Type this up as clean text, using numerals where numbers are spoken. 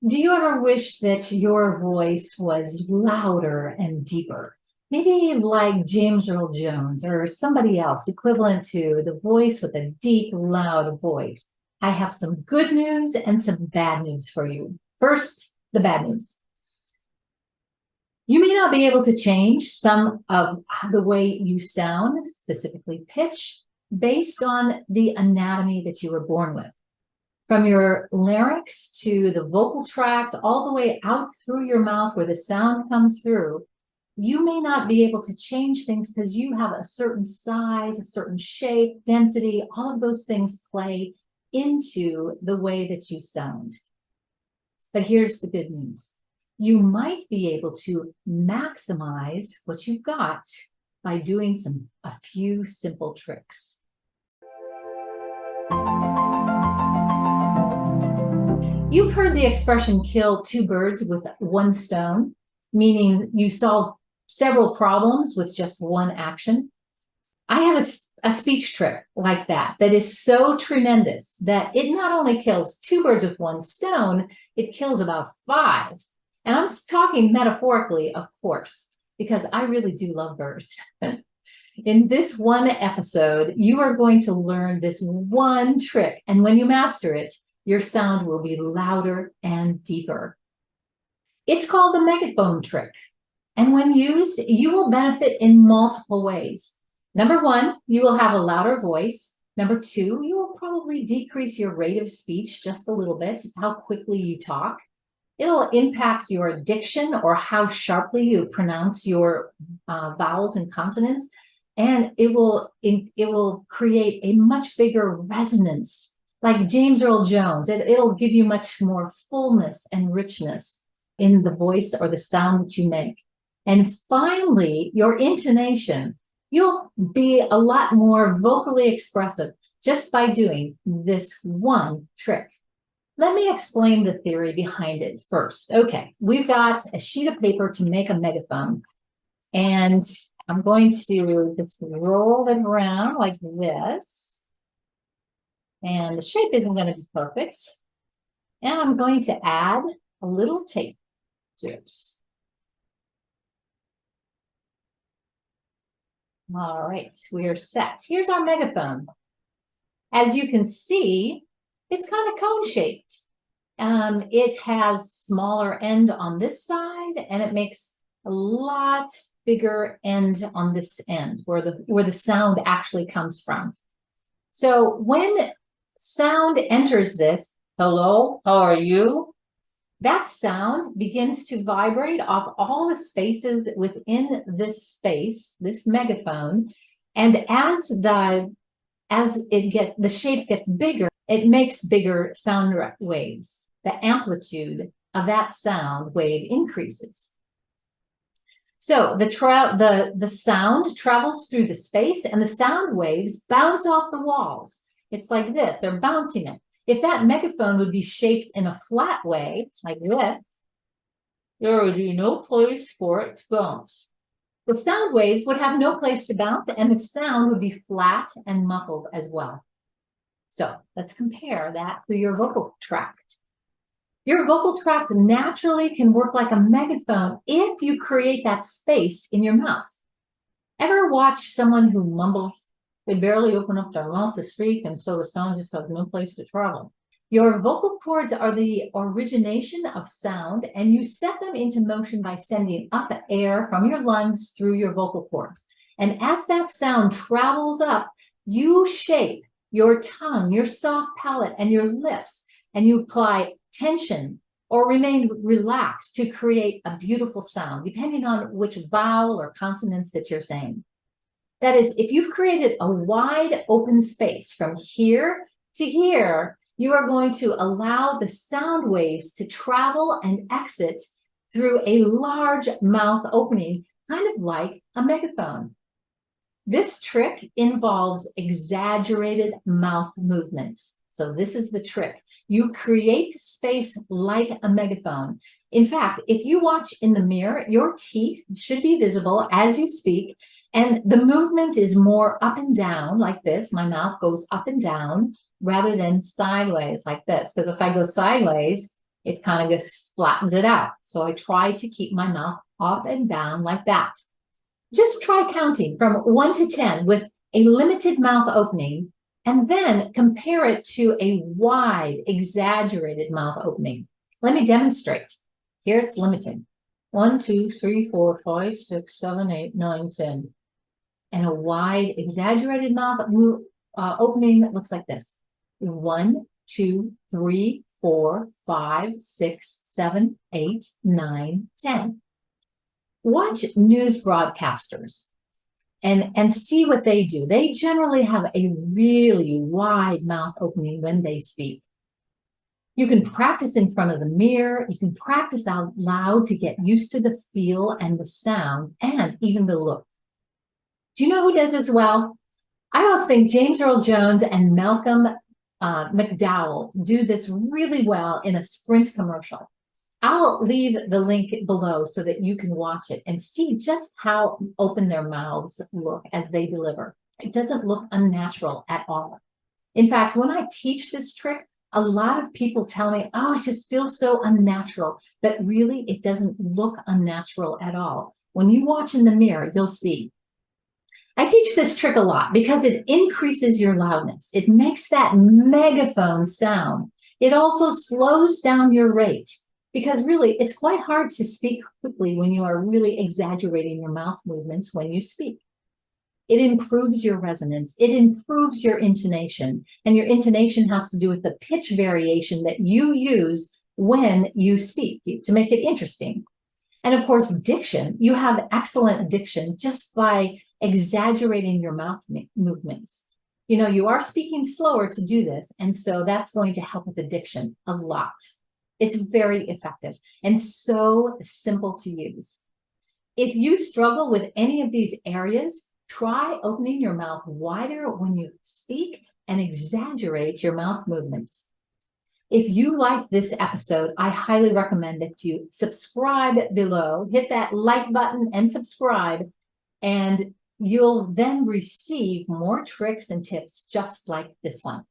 Do you ever wish that your voice was louder and deeper? Maybe like James Earl Jones or somebody else equivalent to the voice with a deep, loud voice. I have some good news and some bad news for you. First, the bad news. You may not be able to change some of the way you sound, specifically pitch, based on the anatomy that you were born with. From your larynx to the vocal tract, all the way out through your mouth where the sound comes through, you may not be able to change things because you have a certain size, a certain shape, density, all of those things play into the way that you sound. But here's the good news. You might be able to maximize what you've got by doing a few simple tricks. You've heard the expression kill two birds with one stone, meaning you solve several problems with just one action. I have a speech trick like that is so tremendous that it not only kills two birds with one stone, it kills about five. And I'm talking metaphorically, of course, because I really do love birds. In this one episode, you are going to learn this one trick, and when you master it, your sound will be louder and deeper. It's called the megaphone trick. And when used, you will benefit in multiple ways. Number one, you will have a louder voice. Number two, you will probably decrease your rate of speech just a little bit, just how quickly you talk. It'll impact your diction or how sharply you pronounce your vowels and consonants. And it will create a much bigger resonance. Like James Earl Jones, it'll give you much more fullness and richness in the voice or the sound that you make. And finally, your intonation, you'll be a lot more vocally expressive just by doing this one trick. Let me explain the theory behind it first. Okay, we've got a sheet of paper to make a megaphone, and I'm going to just roll it around like this. And the shape isn't going to be perfect. And I'm going to add a little tape to it. All right, we're set. Here's our megaphone. As you can see, it's kind of cone-shaped. It has smaller end on this side, and it makes a lot bigger end on this end, where the sound actually comes from. So when sound enters this, hello, how are you? That sound begins to vibrate off all the spaces within this space, this megaphone. And as the shape gets bigger, it makes bigger sound waves. The amplitude of that sound wave increases. So the sound travels through the space, and the sound waves bounce off the walls. It's like this, they're bouncing it. If that megaphone would be shaped in a flat way, like this, there would be no place for it to bounce. The sound waves would have no place to bounce, and the sound would be flat and muffled as well. So let's compare that to your vocal tract. Your vocal tract naturally can work like a megaphone if you create that space in your mouth. Ever watch someone who mumbles? They barely open up their mouth to speak, and so the sound just has no place to travel. Your vocal cords are the origination of sound, and you set them into motion by sending up air from your lungs through your vocal cords. And as that sound travels up, you shape your tongue, your soft palate, and your lips, and you apply tension or remain relaxed to create a beautiful sound, depending on which vowel or consonants that you're saying. That is, if you've created a wide open space from here to here, you are going to allow the sound waves to travel and exit through a large mouth opening, kind of like a megaphone. This trick involves exaggerated mouth movements. So this is the trick. You create space like a megaphone. In fact, if you watch in the mirror, your teeth should be visible as you speak, and the movement is more up and down like this. My mouth goes up and down rather than sideways like this, because if I go sideways, it kind of just flattens it out. So I try to keep my mouth up and down like that. Just try counting from 1 to 10 with a limited mouth opening, and then compare it to a wide, exaggerated mouth opening. Let me demonstrate. Here it's limited. 1, 2, 3, 4, 5, 6, 7, 8, 9, 10. And a wide, exaggerated mouth opening that looks like this. 1, 2, 3, 4, 5, 6, 7, 8, 9, 10. Watch news broadcasters and see what they do. They generally have a really wide mouth opening when they speak. You can practice in front of the mirror. You can practice out loud to get used to the feel and the sound and even the look. Do you know who does this well? I always think James Earl Jones and Malcolm McDowell do this really well in a Sprint commercial. I'll leave the link below so that you can watch it and see just how open their mouths look as they deliver. It doesn't look unnatural at all. In fact, when I teach this trick, a lot of people tell me, oh, it just feels so unnatural, but really it doesn't look unnatural at all. When you watch in the mirror, you'll see. I teach this trick a lot because it increases your loudness. It makes that megaphone sound. It also slows down your rate because really it's quite hard to speak quickly when you are really exaggerating your mouth movements when you speak. It improves your resonance. It improves your intonation. And your intonation has to do with the pitch variation that you use when you speak to make it interesting. And of course, diction. You have excellent diction just by exaggerating your mouth movements. You know, you are speaking slower to do this, and so that's going to help with the diction a lot. It's very effective and so simple to use. If you struggle with any of these areas, try opening your mouth wider when you speak and exaggerate your mouth movements. If you liked this episode, I highly recommend that you subscribe below, hit that like button and subscribe, and you'll then receive more tricks and tips just like this one.